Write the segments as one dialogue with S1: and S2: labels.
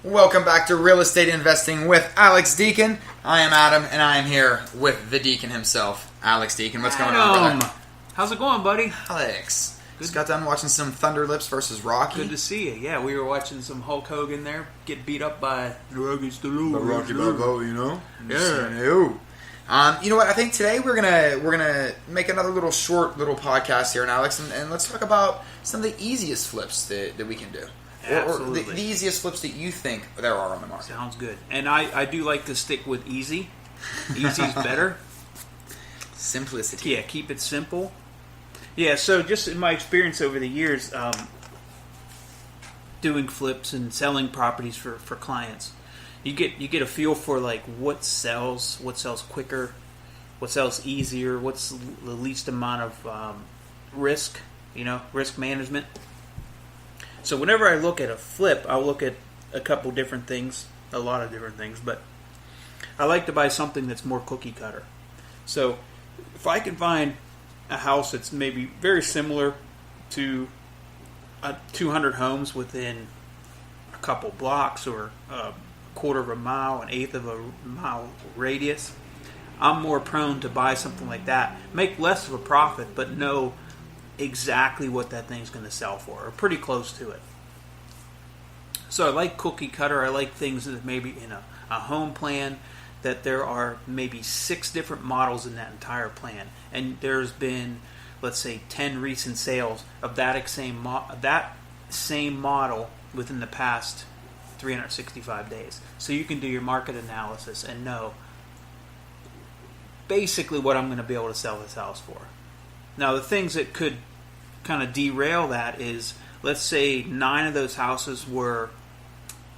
S1: Welcome back to Real Estate Investing with Alex Deacon. I am Adam, and I am here with the Deacon himself, Alex Deacon. What's going on, brother?
S2: How's it going, buddy?
S1: Alex, just got done watching some Thunder Lips versus Rocky.
S2: Good to see you. Yeah, we were watching some Hulk Hogan there get beat up by
S1: Rocky Balboa, you know?
S2: Yeah.
S1: You know what? I think today we're gonna make another little podcast here, and Alex, and let's talk about some of the easiest flips that we can do.
S2: Absolutely.
S1: Or the easiest flips that you think there are on the market.
S2: Sounds good. And I do like to stick with easy. Easy's better.
S1: Simplicity.
S2: Yeah, keep it simple. Yeah, so just in my experience over the years, doing flips and selling properties for clients, you get a feel for like what sells quicker, what sells easier, what's the least amount of risk, risk management. So whenever I look at a flip, I'll look at a lot of different things, but I like to buy something that's more cookie cutter. So if I can find a house that's maybe very similar to 200 homes within a couple blocks or a quarter of a mile, an eighth of a mile radius, I'm more prone to buy something like that, make less of a profit, but know exactly what that thing's going to sell for, or pretty close to it. So I like cookie cutter. I like things that maybe in a home plan that there are maybe 6 different models in that entire plan, and there's been, let's say, 10 recent sales of that same model within the past 365 days. So you can do your market analysis and know basically what I'm going to be able to sell this house for. Now, the things that could kind of derail that is, let's say 9 of those houses were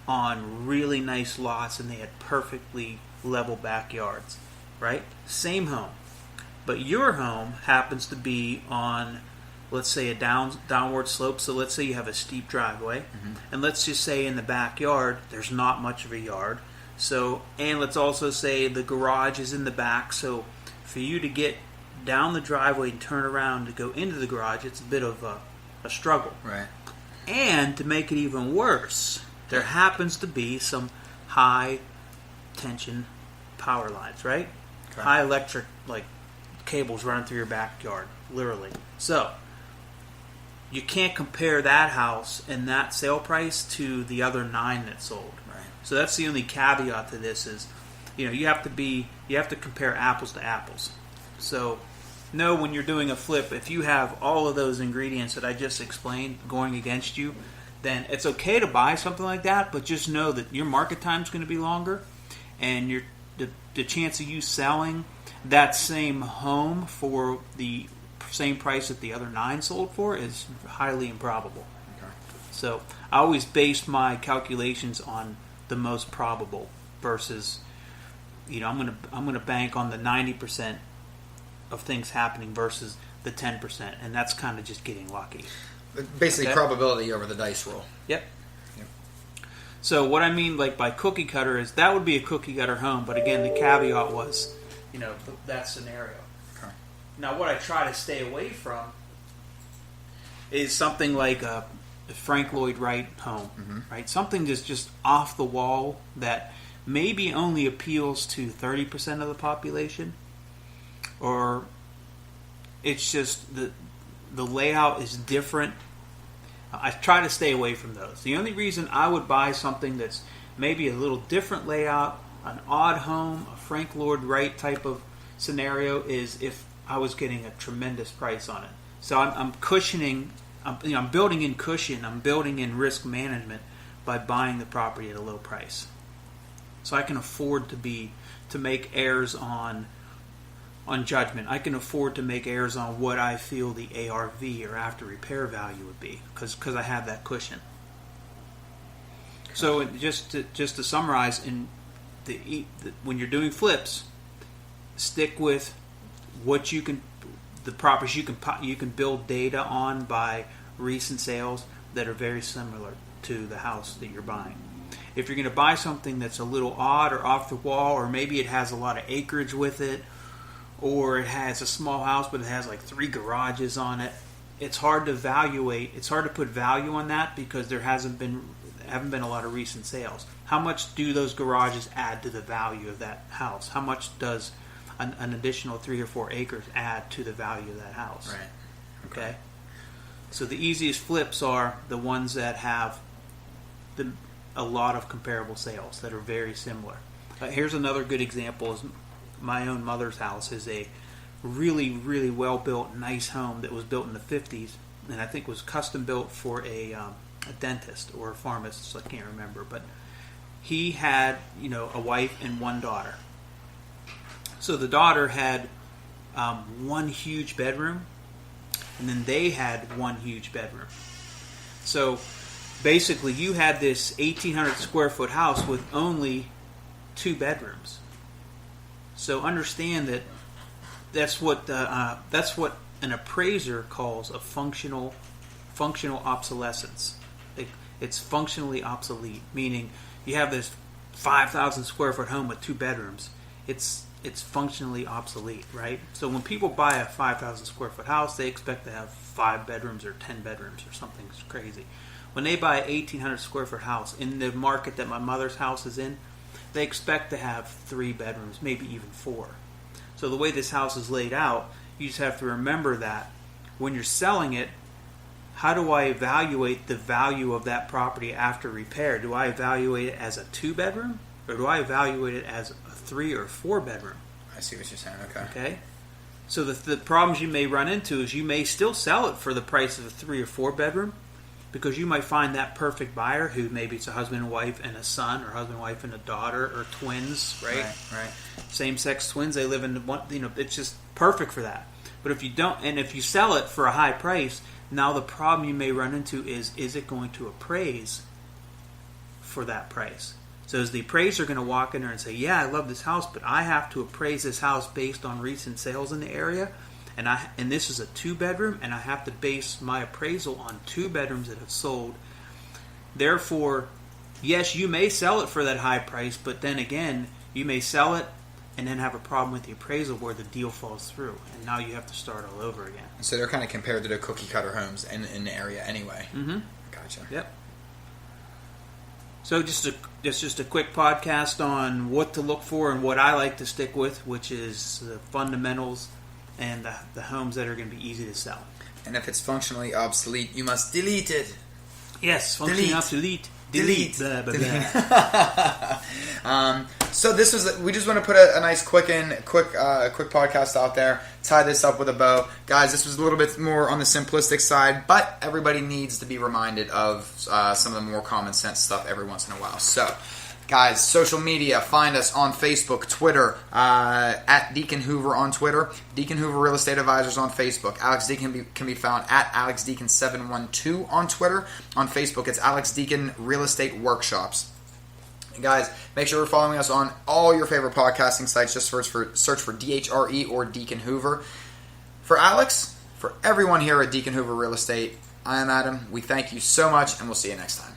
S2: on really nice lots and they had perfectly level backyards, right? Same home. But your home happens to be on, let's say, a downward slope. So let's say you have a steep driveway. Mm-hmm. And let's just say in the backyard, there's not much of a yard. So, and let's also say the garage is in the back. So for you to get down the driveway and turn around to go into the garage, it's a bit of a struggle.
S1: Right.
S2: And to make it even worse, there happens to be some high tension power lines, right? Okay. High electric cables running through your backyard, literally. So you can't compare that house and that sale price to the other 9 that sold.
S1: Right.
S2: So that's the only caveat to this is, you have to compare apples to apples. So know when you're doing a flip, if you have all of those ingredients that I just explained going against you, then it's okay to buy something like that, but just know that your market time is going to be longer, and the chance of you selling that same home for the same price that the other 9 sold for is highly improbable.
S1: Okay.
S2: So I always base my calculations on the most probable versus, I'm gonna bank on the 90% of things happening versus the 10%, and that's kind of just getting lucky.
S1: Basically, okay? Probability over the dice roll.
S2: Yep. So what I mean by cookie cutter is that would be a cookie cutter home, but again, the caveat was, that scenario.
S1: Okay.
S2: Now, what I try to stay away from is something like a Frank Lloyd Wright home, mm-hmm. right? Something that's just off the wall that maybe only appeals to 30% of the population, or it's just the layout is different. I try to stay away from those. The only reason I would buy something that's maybe a little different layout, an odd home, a Frank Lloyd Wright type of scenario, is if I was getting a tremendous price on it. So I'm cushioning. I'm building in cushion. I'm building in risk management by buying the property at a low price. So I can afford to make errors on judgment. I can afford to make errors on what I feel the ARV or after repair value would be because I have that cushion. So just to summarize, when you're doing flips, stick with the properties you can build data on by recent sales that are very similar to the house that you're buying. If you're going to buy something that's a little odd or off the wall, or maybe it has a lot of acreage with it, or it has a small house but it has 3 garages on it, it's hard to evaluate. It's hard to put value on that because there hasn't been haven't been a lot of recent sales. How much do those garages add to the value of that house? How much does an additional 3 or 4 acres add to the value of that house?
S1: Right.
S2: Okay. So the easiest flips are the ones that have a lot of comparable sales that are very similar. Here's another good example. Is my own mother's house is a really, really well-built, nice home that was built in the 50s, and I think was custom built for a dentist or a pharmacist. I can't remember, but he had, a wife and 1 daughter. So the daughter had 1 huge bedroom, and then they had 1 huge bedroom. So basically, you had this 1,800 square foot house with only 2 bedrooms. So understand that that's what an appraiser calls a functional obsolescence. It's functionally obsolete, meaning you have this 5,000 square foot home with 2 bedrooms. It's functionally obsolete, right? So when people buy a 5,000 square foot house, they expect to have 5 bedrooms or 10 bedrooms or something crazy. When they buy an 1,800 square foot house in the market that my mother's house is in, they expect to have 3 bedrooms, maybe even 4. So the way this house is laid out, you just have to remember that when you're selling it, how do I evaluate the value of that property after repair? Do I evaluate it as a 2 bedroom, or do I evaluate it as a 3 or 4 bedroom?
S1: I see what you're saying.
S2: Okay. So the problems you may run into is you may still sell it for the price of a 3 or 4 bedroom, because you might find that perfect buyer who maybe it's a husband and wife and a son, or husband and wife and a daughter, or twins, right?
S1: Right.
S2: Same-sex twins, they live in one, it's just perfect for that. But if you don't, and if you sell it for a high price, now the problem you may run into is it going to appraise for that price? So is the appraiser going to walk in there and say, yeah, I love this house, but I have to appraise this house based on recent sales in the area, and this is a 2-bedroom, and I have to base my appraisal on 2 bedrooms that have sold. Therefore, yes, you may sell it for that high price, but then again, you may sell it and then have a problem with the appraisal where the deal falls through, and now you have to start all over again.
S1: So they're kind of compared to the cookie cutter homes in the area anyway.
S2: Mm-hmm.
S1: Gotcha.
S2: Yep. So just a quick podcast on what to look for and what I like to stick with, which is the fundamentals and the homes that are going to be easy to sell.
S1: And if it's functionally obsolete, you must delete it.
S2: Yes, functionally obsolete. Delete. Blah, blah, blah.
S1: So this was. We just want to put a nice quick podcast out there. Tie this up with a bow, guys. This was a little bit more on the simplistic side, but everybody needs to be reminded of some of the more common sense stuff every once in a while. So, guys, social media. Find us on Facebook, Twitter, at Deacon Hoover on Twitter, Deacon Hoover Real Estate Advisors on Facebook. Alex Deacon can be found at Alex Deacon 712 on Twitter. On Facebook, it's Alex Deacon Real Estate Workshops. And guys, make sure you're following us on all your favorite podcasting sites. Just search for DHRE or Deacon Hoover. For Alex, for everyone here at Deacon Hoover Real Estate, I am Adam. We thank you so much, and we'll see you next time.